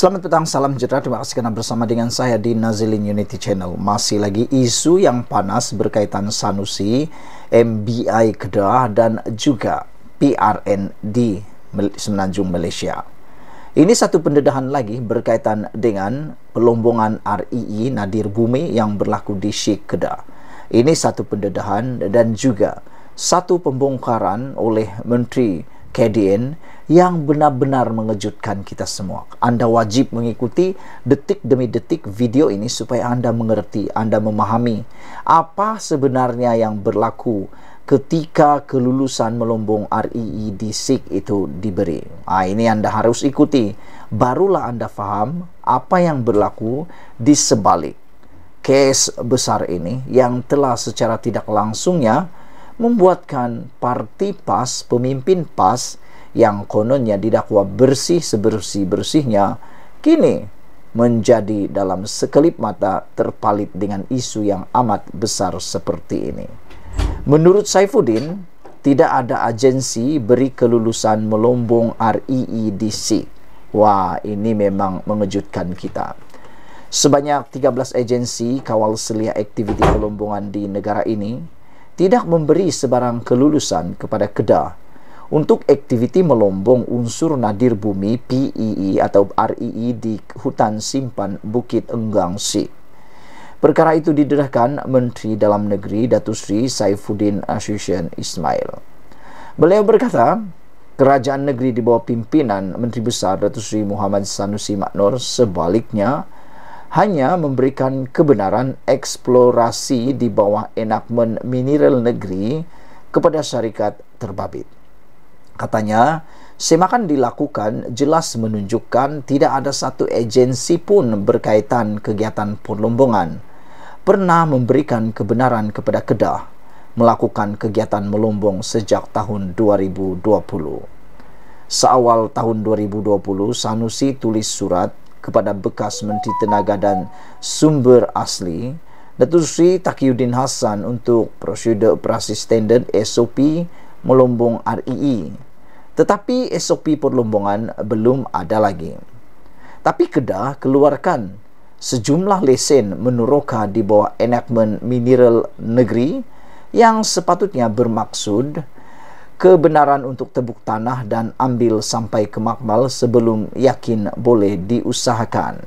Selamat petang, salam sejahtera. Terima kasih karena bersama dengan saya di Nazilin Unity Channel. Masih lagi isu yang panas berkaitan Sanusi, MBI Kedah dan juga PRN di Semenanjung Malaysia. Ini satu pendedahan lagi berkaitan dengan pelombongan RII Nadir Bumi yang berlaku di Syekh Kedah. Ini satu pendedahan dan juga satu pembongkaran oleh Menteri KDN yang benar-benar mengejutkan kita semua. Anda wajib mengikuti detik demi detik video ini supaya Anda mengerti, Anda memahami apa sebenarnya yang berlaku ketika kelulusan melombong RII di SIK itu diberi. Ini Anda harus ikuti, barulah Anda faham apa yang berlaku di sebalik kes besar ini yang telah secara tidak langsungnya membuatkan parti PAS, pemimpin PAS yang kononnya didakwa bersih sebersih-bersihnya, kini menjadi dalam sekelip mata terpalit dengan isu yang amat besar seperti ini. Menurut Saifuddin, tidak ada agensi beri kelulusan melombong RII di SIK. Wah, ini memang mengejutkan kita. Sebanyak 13 agensi kawal selia aktiviti pelombongan di negara ini tidak memberi sebarang kelulusan kepada Kedah untuk aktiviti melombong unsur nadir bumi PEE atau RII di hutan simpan Bukit Enggang SIK. Perkara itu didedahkan Menteri Dalam Negeri Datuk Seri Saifuddin Ashushan Ismail. Beliau berkata, kerajaan negeri di bawah pimpinan Menteri Besar Datuk Seri Muhammad Sanusi Maknor sebaliknya hanya memberikan kebenaran eksplorasi di bawah enakmen mineral negeri kepada syarikat terbabit. Katanya, semakan dilakukan jelas menunjukkan tidak ada satu agensi pun berkaitan kegiatan pelombongan pernah memberikan kebenaran kepada Kedah melakukan kegiatan melombong sejak tahun 2020. Seawal tahun 2020, Sanusi tulis surat kepada bekas Menteri Tenaga dan Sumber Asli Datuk Seri Taqiyuddin Hassan untuk prosedur operasi standard SOP melombong RII. Tetapi SOP perlombongan belum ada lagi. Tapi Kedah keluarkan sejumlah lesen meneroka di bawah enakmen mineral negeri yang sepatutnya bermaksud kebenaran untuk tebuk tanah dan ambil sampai ke makmal sebelum yakin boleh diusahakan.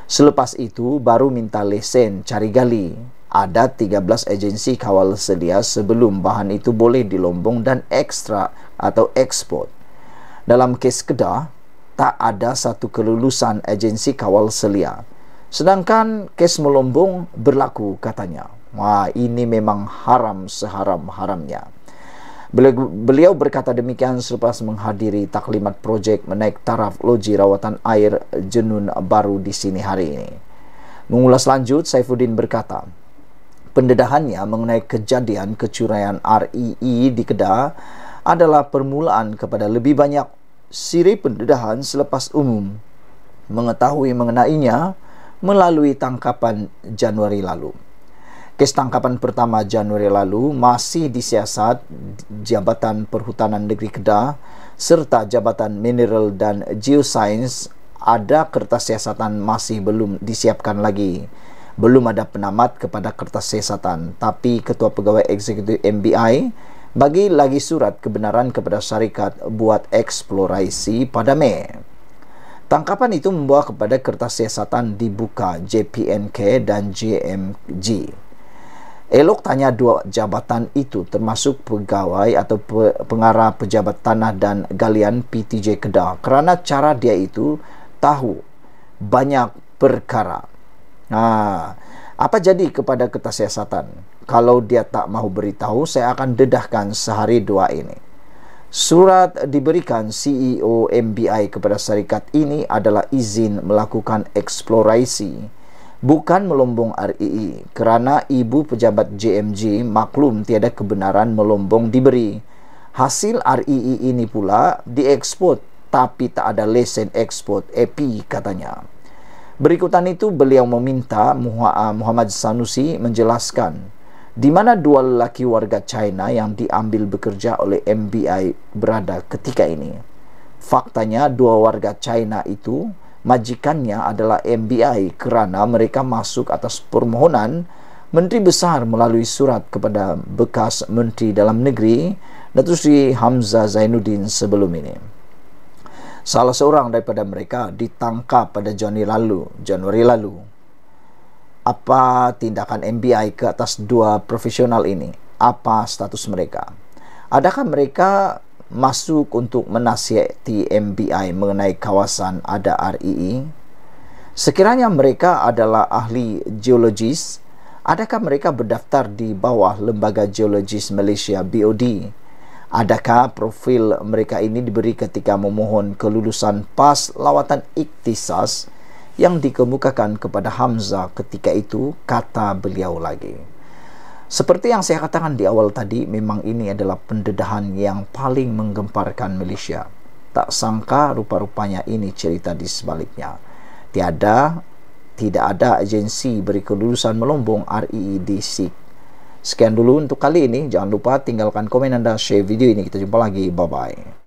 Selepas itu baru minta lesen cari gali. Ada 13 agensi kawal selia sebelum bahan itu boleh dilombong dan ekstra atau ekspor. Dalam kes Kedah, tak ada satu kelulusan agensi kawal selia. Sedangkan kes melombong berlaku katanya. Wah, ini memang haram seharam-haramnya. Beliau berkata demikian selepas menghadiri taklimat projek menaik taraf loji rawatan air Jenun Baru di sini hari ini. Mengulas lanjut, Saifuddin berkata, pendedahannya mengenai kejadian kecurian RII di Kedah adalah permulaan kepada lebih banyak siri pendedahan selepas umum mengetahui mengenainya melalui tangkapan Januari lalu. Kes tangkapan pertama Januari lalu masih disiasat Jabatan Perhutanan Negeri Kedah serta Jabatan Mineral dan Geoscience. Ada kertas siasatan masih belum disiapkan lagi. Belum ada penamat kepada kertas siasatan, tapi Ketua Pegawai Eksekutif MBI bagi lagi surat kebenaran kepada syarikat buat eksplorasi pada Mei. Tangkapan itu membawa kepada kertas siasatan dibuka JPNK dan JMG. Elok tanya dua jabatan itu termasuk pegawai atau pengarah pejabat tanah dan galian PTJ Kedah kerana cara dia itu tahu banyak perkara. Apa jadi kepada kertas siasatan? Kalau dia tak mahu beritahu, saya akan dedahkan sehari dua ini. Surat diberikan CEO MBI kepada syarikat ini adalah izin melakukan eksplorasi, bukan melombong RII, kerana ibu pejabat JMG maklum tiada kebenaran melombong diberi. Hasil RII ini pula diekspor, tapi tak ada lesen ekspor AP katanya. Berikutan itu beliau meminta Muhammad Sanusi menjelaskan di mana dua lelaki warga China yang diambil bekerja oleh MBI berada ketika ini. Faktanya dua warga China itu majikannya adalah MBI kerana mereka masuk atas permohonan Menteri Besar melalui surat kepada bekas Menteri Dalam Negeri Datuk Seri Hamzah Zainuddin sebelum ini. Salah seorang daripada mereka ditangkap pada Januari lalu. Apa tindakan MBI ke atas dua profesional ini? Apa status mereka? Adakah mereka masuk untuk menasihati MBI mengenai kawasan ada REE? Sekiranya mereka adalah ahli geologis, adakah mereka berdaftar di bawah Lembaga Geologis Malaysia BOD? Adakah profil mereka ini diberi ketika memohon kelulusan PAS lawatan ikhtisas yang dikemukakan kepada Hamzah ketika itu, kata beliau lagi. Seperti yang saya katakan di awal tadi, memang ini adalah pendedahan yang paling menggemparkan Malaysia. Tak sangka rupa-rupanya ini cerita di sebaliknya. Tidak ada agensi beri kelulusan melombong REE di SIG. Sekian dulu untuk kali ini. Jangan lupa tinggalkan komen Anda, share video ini. Kita jumpa lagi. Bye-bye.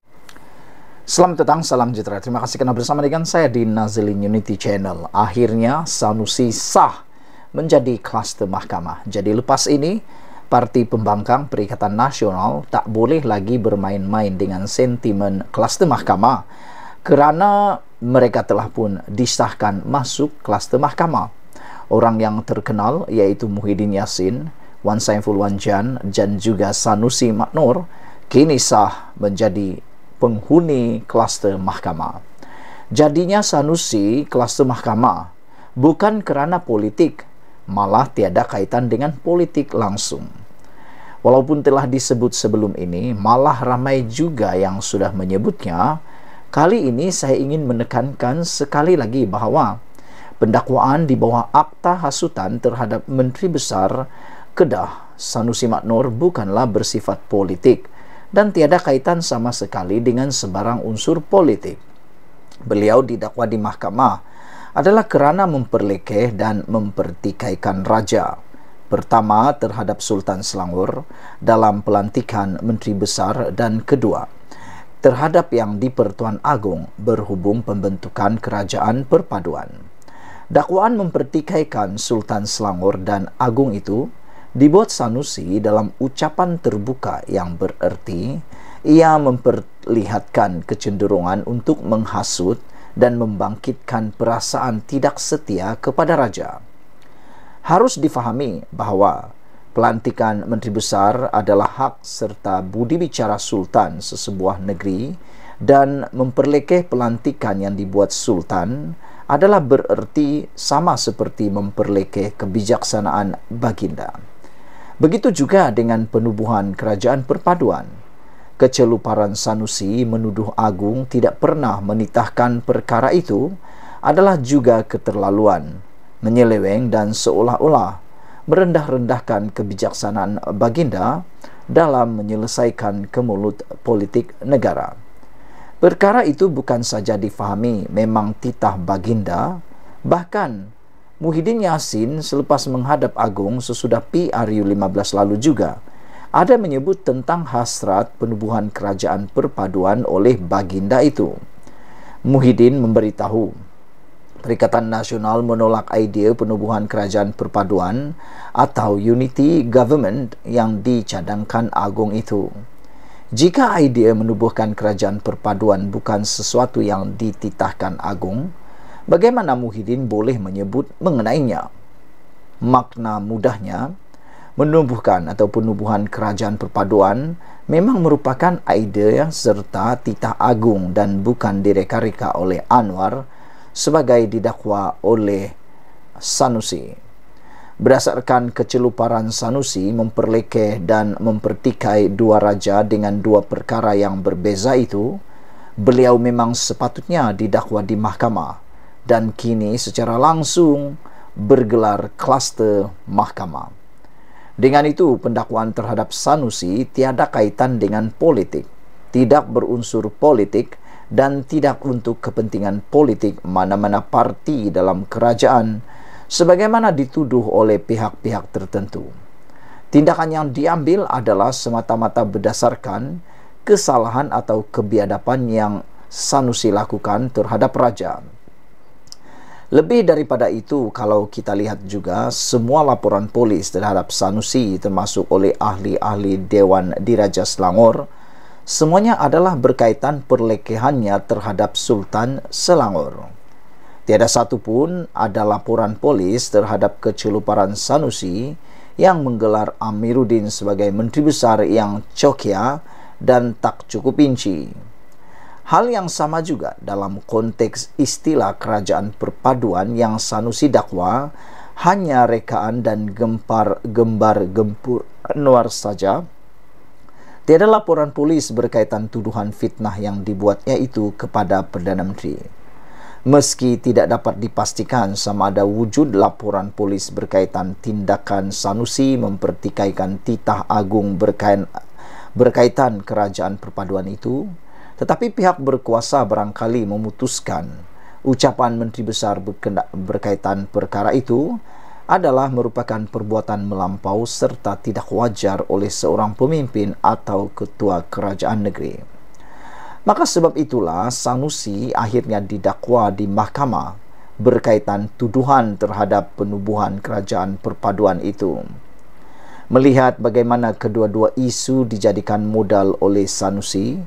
Selamat datang, salam sejahtera. Terima kasih kerana bersama dengan saya di Nazilin Unity Channel. Akhirnya Sanusi sah menjadi kluster mahkamah. Jadi lepas ini, Parti Pembangkang Perikatan Nasional tak boleh lagi bermain-main dengan sentimen kluster mahkamah kerana mereka telah pun disahkan masuk kluster mahkamah. Orang yang terkenal iaitu Muhyiddin Yassin, Wan Saiful Wanjan dan juga Sanusi Maknor kini sah menjadi penghuni kluster mahkamah. Jadinya Sanusi kluster mahkamah bukan kerana politik, malah tiada kaitan dengan politik langsung. Walaupun telah disebut sebelum ini, malah ramai juga yang sudah menyebutnya. Kali ini saya ingin menekankan sekali lagi bahawa pendakwaan di bawah akta hasutan terhadap Menteri Besar Kedah Sanusi Maknor bukanlah bersifat politik dan tiada kaitan sama sekali dengan sebarang unsur politik. Beliau didakwa di mahkamah adalah kerana memperlekeh dan mempertikaikan raja. Pertama, terhadap Sultan Selangor dalam pelantikan Menteri Besar, dan kedua, terhadap yang di-Pertuan Agong berhubung pembentukan kerajaan perpaduan. Dakwaan mempertikaikan Sultan Selangor dan Agong itu dibuat Sanusi dalam ucapan terbuka yang bererti ia memperlihatkan kecenderungan untuk menghasut dan membangkitkan perasaan tidak setia kepada raja. Harus difahami bahawa pelantikan Menteri Besar adalah hak serta budi bicara Sultan sesebuah negeri dan memperlekeh pelantikan yang dibuat Sultan adalah bererti sama seperti memperlekeh kebijaksanaan baginda. Begitu juga dengan penubuhan kerajaan perpaduan. Keceluparan Sanusi menuduh Agung tidak pernah menitahkan perkara itu adalah juga keterlaluan, menyeleweng dan seolah-olah merendah-rendahkan kebijaksanaan baginda dalam menyelesaikan kemulut politik negara. Perkara itu bukan saja difahami memang titah baginda, bahkan Muhyiddin Yassin selepas menghadap Agong sesudah PRU 15 lalu juga ada menyebut tentang hasrat penubuhan kerajaan perpaduan oleh baginda itu. Muhyiddin memberitahu Perikatan Nasional menolak idea penubuhan kerajaan perpaduan atau unity government yang dicadangkan Agong itu. Jika idea menubuhkan kerajaan perpaduan bukan sesuatu yang dititahkan Agong, bagaimana Muhyiddin boleh menyebut mengenainya? Makna mudahnya, menubuhkan atau penubuhan kerajaan perpaduan memang merupakan idea serta titah Agung dan bukan direka-reka oleh Anwar sebagai didakwa oleh Sanusi. Berdasarkan keceluparan Sanusi memperlekeh dan mempertikai dua raja dengan dua perkara yang berbeza itu, beliau memang sepatutnya didakwa di mahkamah dan kini secara langsung bergelar kluster mahkamah. Dengan itu, pendakwaan terhadap Sanusi tiada kaitan dengan politik, tidak berunsur politik dan tidak untuk kepentingan politik mana-mana parti dalam kerajaan sebagaimana dituduh oleh pihak-pihak tertentu. Tindakan yang diambil adalah semata-mata berdasarkan kesalahan atau kebiadaban yang Sanusi lakukan terhadap raja. Lebih daripada itu, kalau kita lihat juga semua laporan polis terhadap Sanusi termasuk oleh ahli-ahli Dewan Diraja Selangor, semuanya adalah berkaitan perlekehannya terhadap Sultan Selangor. Tiada satu pun ada laporan polis terhadap keceluparan Sanusi yang menggelar Amiruddin sebagai Menteri Besar yang cokia dan tak cukup rinci. Hal yang sama juga dalam konteks istilah kerajaan perpaduan yang Sanusi dakwa hanya rekaan dan gembar gempur Anwar saja. Tiada laporan polis berkaitan tuduhan fitnah yang dibuatnya itu kepada Perdana Menteri. Meski tidak dapat dipastikan sama ada wujud laporan polis berkaitan tindakan Sanusi mempertikaikan titah agung berkaitan kerajaan perpaduan itu, tetapi pihak berkuasa barangkali memutuskan ucapan Menteri Besar berkaitan perkara itu adalah merupakan perbuatan melampau serta tidak wajar oleh seorang pemimpin atau ketua kerajaan negeri. Maka sebab itulah Sanusi akhirnya didakwa di mahkamah berkaitan tuduhan terhadap penubuhan kerajaan perpaduan itu. Melihat bagaimana kedua-dua isu dijadikan modal oleh Sanusi,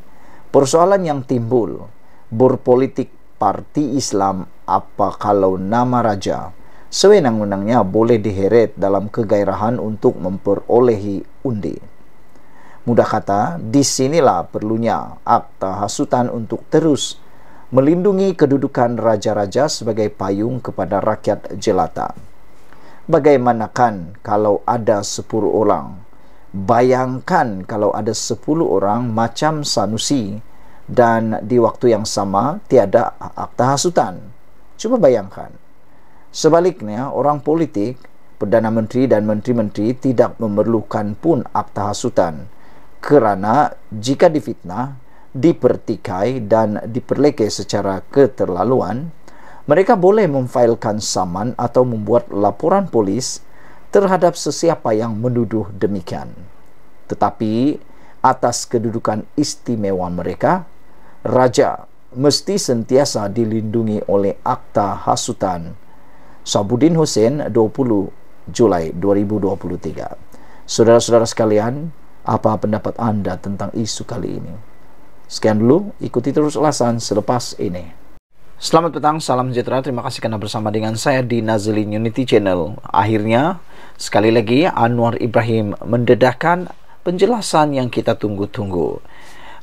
persoalan yang timbul, berpolitik parti Islam apa kalau nama raja sewenang-wenangnya boleh diheret dalam kegairahan untuk memperolehi undi. Mudah kata, disinilah perlunya akta hasutan untuk terus melindungi kedudukan raja-raja sebagai payung kepada rakyat jelata. Bagaimanakan kalau ada 10 orang? Bayangkan kalau ada 10 orang macam Sanusi dan di waktu yang sama tiada akta hasutan. Coba bayangkan. Sebaliknya, orang politik, Perdana Menteri dan Menteri-Menteri tidak memerlukan pun akta hasutan. Kerana jika difitnah, dipertikai dan diperlekeh secara keterlaluan, mereka boleh memfailkan saman atau membuat laporan polis terhadap sesiapa yang menuduh demikian. Tetapi atas kedudukan istimewa mereka, raja mesti sentiasa dilindungi oleh akta hasutan. Sabuddin Hussein, 20 Julai 2023. Saudara-saudara sekalian, apa pendapat anda tentang isu kali ini? Sekian dulu, ikuti terus ulasan selepas ini. Selamat petang, salam sejahtera. Terima kasih karena bersama dengan saya di Nazlin Unity Channel. Akhirnya, sekali lagi Anwar Ibrahim mendedahkan penjelasan yang kita tunggu-tunggu.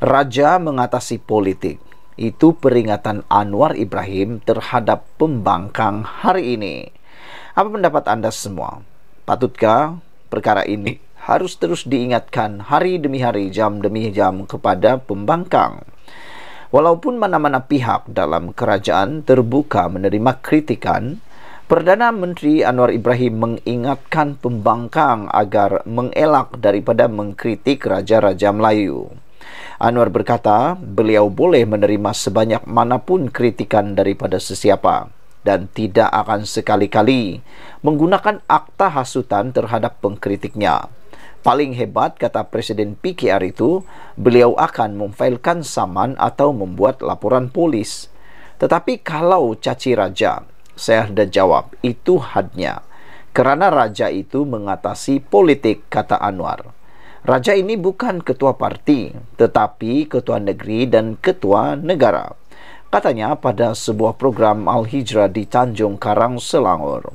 Raja mengatasi politik. Itu peringatan Anwar Ibrahim terhadap pembangkang hari ini. Apa pendapat anda semua? Patutkah perkara ini harus terus diingatkan hari demi hari, jam demi jam kepada pembangkang? Walaupun mana-mana pihak dalam kerajaan terbuka menerima kritikan, Perdana Menteri Anwar Ibrahim mengingatkan pembangkang agar mengelak daripada mengkritik raja-raja Melayu. Anwar berkata, beliau boleh menerima sebanyak manapun kritikan daripada sesiapa dan tidak akan sekali-kali menggunakan akta hasutan terhadap pengkritiknya. Paling hebat, kata Presiden PKR itu, beliau akan memfailkan saman atau membuat laporan polis. Tetapi kalau caci raja, saya dah jawab, itu hadnya. Kerana raja itu mengatasi politik, kata Anwar. Raja ini bukan ketua parti, tetapi ketua negeri dan ketua negara. Katanya pada sebuah program Al-Hijrah di Tanjung Karang, Selangor.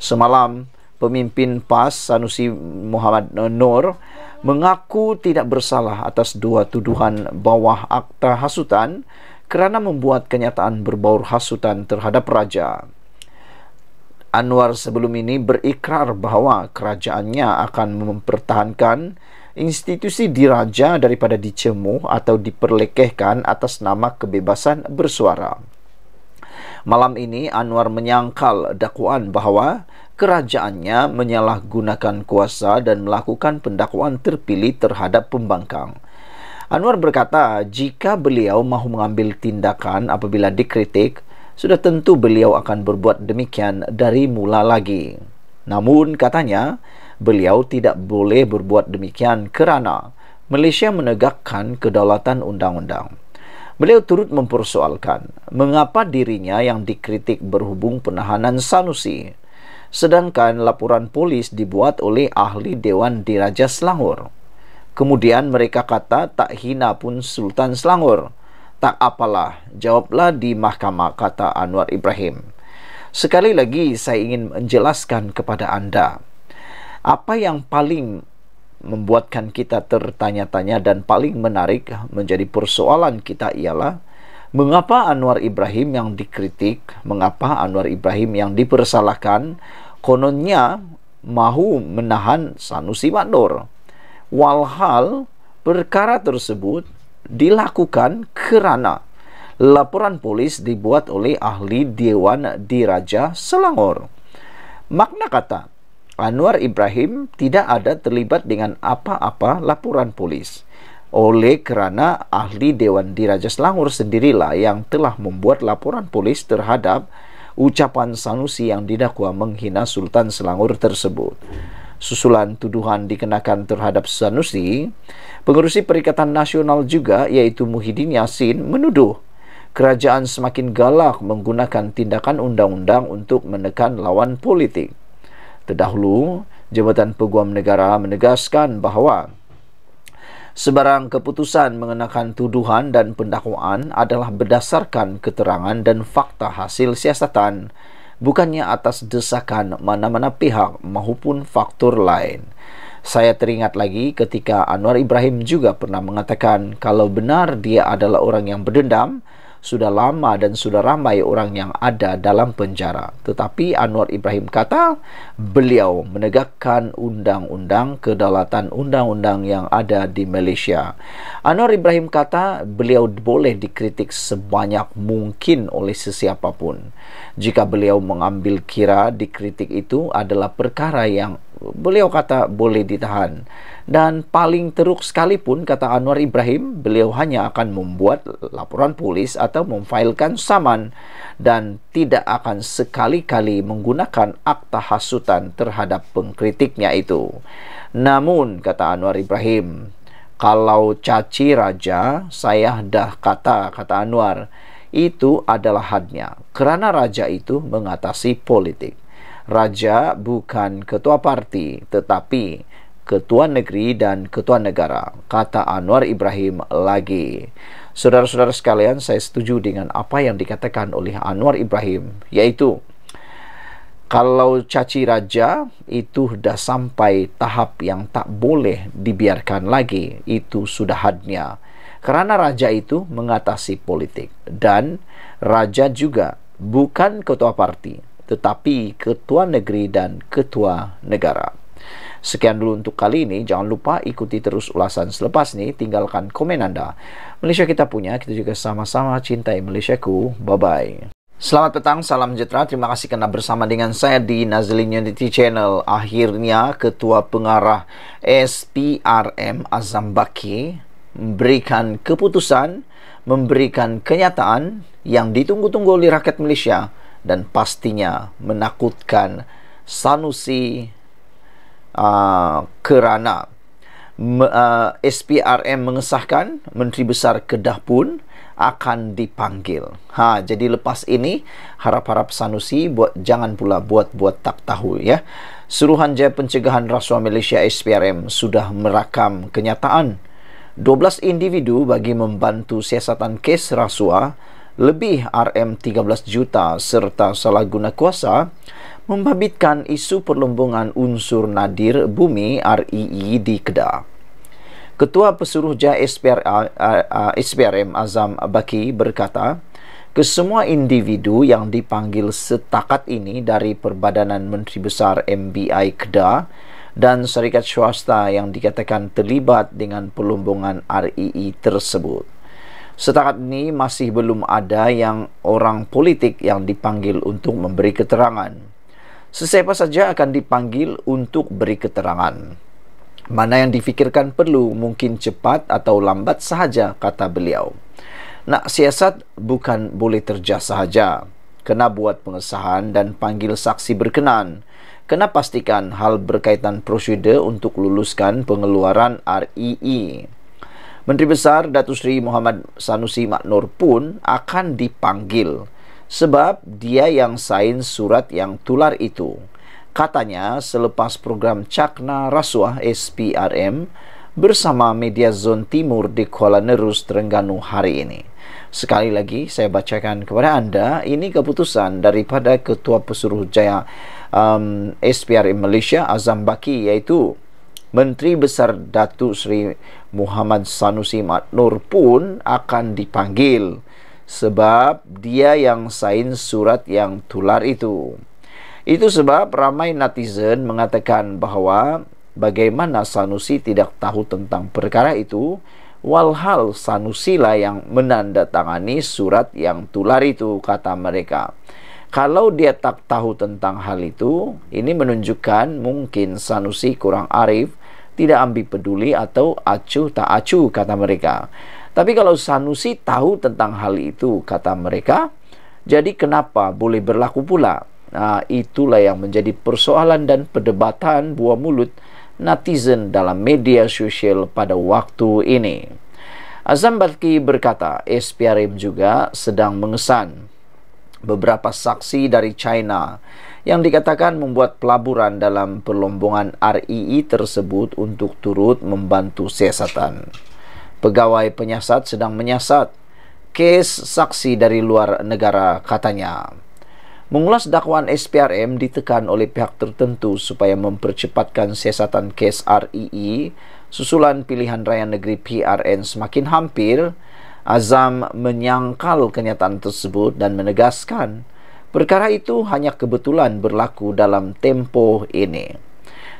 Semalam, pemimpin PAS Sanusi Muhammad Nur mengaku tidak bersalah atas dua tuduhan bawah akta hasutan kerana membuat kenyataan berbaur hasutan terhadap raja. Anwar sebelum ini berikrar bahawa kerajaannya akan mempertahankan institusi diraja daripada dicemuh atau diperlekehkan atas nama kebebasan bersuara. Malam ini Anwar menyangkal dakwaan bahawa kerajaannya menyalahgunakan kuasa dan melakukan pendakwaan terpilih terhadap pembangkang. Anwar berkata, jika beliau mahu mengambil tindakan apabila dikritik, sudah tentu beliau akan berbuat demikian dari mula lagi. Namun, katanya, beliau tidak boleh berbuat demikian kerana Malaysia menegakkan kedaulatan undang-undang. Beliau turut mempersoalkan mengapa dirinya yang dikritik berhubung penahanan Sanusi, sedangkan laporan polis dibuat oleh ahli Dewan Diraja Selangor. Kemudian mereka kata tak hina pun Sultan Selangor. Tak apalah, jawablah di mahkamah, kata Anwar Ibrahim. Sekali lagi saya ingin menjelaskan kepada anda, apa yang paling membuatkan kita tertanya-tanya dan paling menarik menjadi persoalan kita ialah mengapa Anwar Ibrahim yang dikritik, mengapa Anwar Ibrahim yang dipersalahkan kononnya mahu menahan Sanusi Mandor. Walhal perkara tersebut dilakukan kerana laporan polis dibuat oleh ahli Dewan Diraja Selangor. Makna kata, Anwar Ibrahim tidak ada terlibat dengan apa-apa laporan polis. Oleh kerana ahli Dewan Diraja Selangor sendirilah yang telah membuat laporan polis terhadap ucapan Sanusi yang didakwa menghina Sultan Selangor tersebut. Susulan tuduhan dikenakan terhadap Sanusi, pengerusi Perikatan Nasional juga iaitu Muhyiddin Yassin menuduh kerajaan semakin galak menggunakan tindakan undang-undang untuk menekan lawan politik. Terdahulu, Jabatan Peguam Negara menegaskan bahawa sebarang keputusan mengenakan tuduhan dan pendakwaan adalah berdasarkan keterangan dan fakta hasil siasatan, bukannya atas desakan mana-mana pihak maupun faktor lain. Saya teringat lagi ketika Anwar Ibrahim juga pernah mengatakan kalau benar dia adalah orang yang berdendam, sudah lama dan sudah ramai orang yang ada dalam penjara. Tetapi Anwar Ibrahim kata beliau menegakkan undang-undang, kedaulatan undang-undang yang ada di Malaysia. Anwar Ibrahim kata beliau boleh dikritik sebanyak mungkin oleh sesiapapun. Jika beliau mengambil kira dikritik itu adalah perkara yang beliau kata boleh ditahan. Dan paling teruk sekalipun, kata Anwar Ibrahim, beliau hanya akan membuat laporan polis atau memfailkan saman dan tidak akan sekali-kali menggunakan akta hasutan terhadap pengkritiknya itu. Namun, kata Anwar Ibrahim, kalau caci raja, saya dah kata Anwar, itu adalah hadnya. Kerana raja itu mengatasi politik. Raja bukan ketua parti, tetapi ketua negeri dan ketua negara, kata Anwar Ibrahim lagi. Saudara-saudara sekalian, saya setuju dengan apa yang dikatakan oleh Anwar Ibrahim, yaitu kalau caci raja itu dah sampai tahap yang tak boleh dibiarkan lagi, itu sudah hadnya. Kerana raja itu mengatasi politik dan raja juga bukan ketua parti, tetapi ketua negeri dan ketua negara. Sekian dulu untuk kali ini. Jangan lupa ikuti terus ulasan selepas ini. Tinggalkan komen anda. Malaysia kita punya, kita juga sama-sama cintai Malaysiaku. Bye-bye. Selamat petang, salam sejahtera. Terima kasih kerana bersama dengan saya di Nazlin Unity Channel. Akhirnya Ketua Pengarah SPRM Azam Baki memberikan keputusan, memberikan kenyataan yang ditunggu-tunggu oleh rakyat Malaysia dan pastinya menakutkan Sanusi kerana SPRM mengesahkan Menteri Besar Kedah pun akan dipanggil. Jadi lepas ini harap-harap Sanusi jangan pula buat tak tahu ya. Suruhanjaya Pencegahan Rasuah Malaysia SPRM sudah merakam kenyataan 12 individu bagi membantu siasatan kes rasuah lebih RM13 juta serta salah guna kuasa membabitkan isu perlombongan unsur nadir bumi REE di Kedah. Ketua Pesuruhjaya SPRM Azam Baki berkata, kesemua individu yang dipanggil setakat ini dari Perbadanan Menteri Besar MBI Kedah dan syarikat swasta yang dikatakan terlibat dengan perlombongan REE tersebut. Setakat ini masih belum ada yang orang politik yang dipanggil untuk memberi keterangan. Sesiapa saja akan dipanggil untuk beri keterangan. Mana yang difikirkan perlu, mungkin cepat atau lambat sahaja, kata beliau. Nak siasat bukan boleh terja sahaja. Kena buat pengesahan dan panggil saksi berkenan. Kena pastikan hal berkaitan prosedur untuk luluskan pengeluaran REE. Menteri Besar Datuk Seri Muhammad Sanusi Maknor pun akan dipanggil sebab dia yang sains surat yang tular itu. Katanya selepas program Cakna Rasuah SPRM bersama Media Zon Timur di Kuala Nerus, Terengganu hari ini. Sekali lagi saya bacakan kepada anda, ini keputusan daripada Ketua Pesuruhjaya SPRM Malaysia Azam Baki, iaitu Menteri Besar Datuk Seri Muhammad Sanusi Maknor pun akan dipanggil sebab dia yang sains surat yang tular itu. Itu sebab ramai netizen mengatakan bahawa bagaimana Sanusi tidak tahu tentang perkara itu, walhal Sanusi lah yang menandatangani surat yang tular itu, kata mereka. Kalau dia tak tahu tentang hal itu, ini menunjukkan mungkin Sanusi kurang arif, tidak ambil peduli atau acuh tak acuh, kata mereka. Tapi kalau Sanusi tahu tentang hal itu, kata mereka, jadi kenapa boleh berlaku pula? Itulah yang menjadi persoalan dan perdebatan buah mulut netizen dalam media sosial pada waktu ini. Azam Baki berkata, SPRM juga sedang mengesan beberapa saksi dari China yang dikatakan membuat pelaburan dalam perlombongan REE tersebut untuk turut membantu siasatan. Pegawai penyiasat sedang menyiasat kes saksi dari luar negara, katanya. Mengulas dakwaan SPRM ditekan oleh pihak tertentu supaya mempercepatkan siasatan kes REE susulan pilihan raya negeri PRN semakin hampir. Azam menyangkal kenyataan tersebut dan menegaskan perkara itu hanya kebetulan berlaku dalam tempoh ini.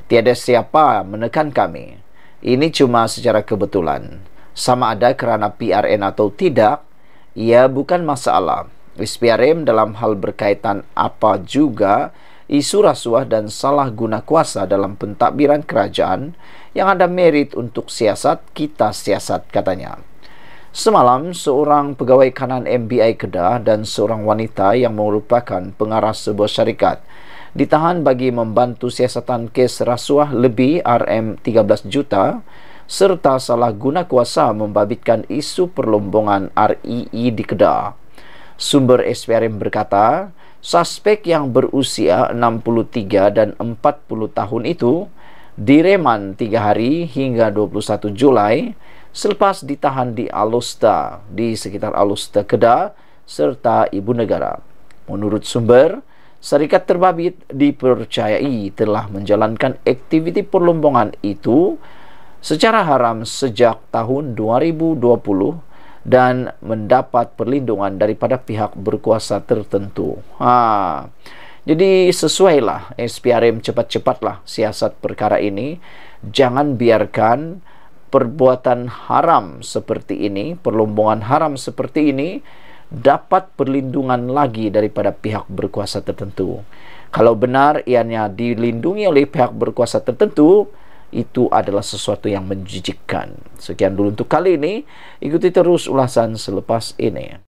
Tiada siapa menekan kami. Ini cuma secara kebetulan. Sama ada kerana PRN atau tidak, ia bukan masalah. SPRM dalam hal berkaitan apa juga isu rasuah dan salah guna kuasa dalam pentadbiran kerajaan yang ada merit untuk siasat, kita siasat, katanya. Semalam, seorang pegawai kanan MBI Kedah dan seorang wanita yang merupakan pengarah sebuah syarikat ditahan bagi membantu siasatan kes rasuah lebih RM13 juta serta salah guna kuasa membabitkan isu perlombongan REE di Kedah. Sumber SPRM berkata, suspek yang berusia 63 dan 40 tahun itu direman 3 hari hingga 21 Julai selepas ditahan di Alusta, di sekitar Alusta, Kedah serta Ibu Negara. Menurut sumber, syarikat terbabit dipercayai telah menjalankan aktiviti perlombongan itu secara haram sejak tahun 2020 dan mendapat perlindungan daripada pihak berkuasa tertentu. Jadi sesuailah SPRM cepat-cepatlah siasat perkara ini. Jangan biarkan perbuatan haram seperti ini, perlombongan haram seperti ini dapat perlindungan lagi daripada pihak berkuasa tertentu. Kalau benar ianya dilindungi oleh pihak berkuasa tertentu, itu adalah sesuatu yang menjijikkan. Sekian dulu untuk kali ini. Ikuti terus ulasan selepas ini.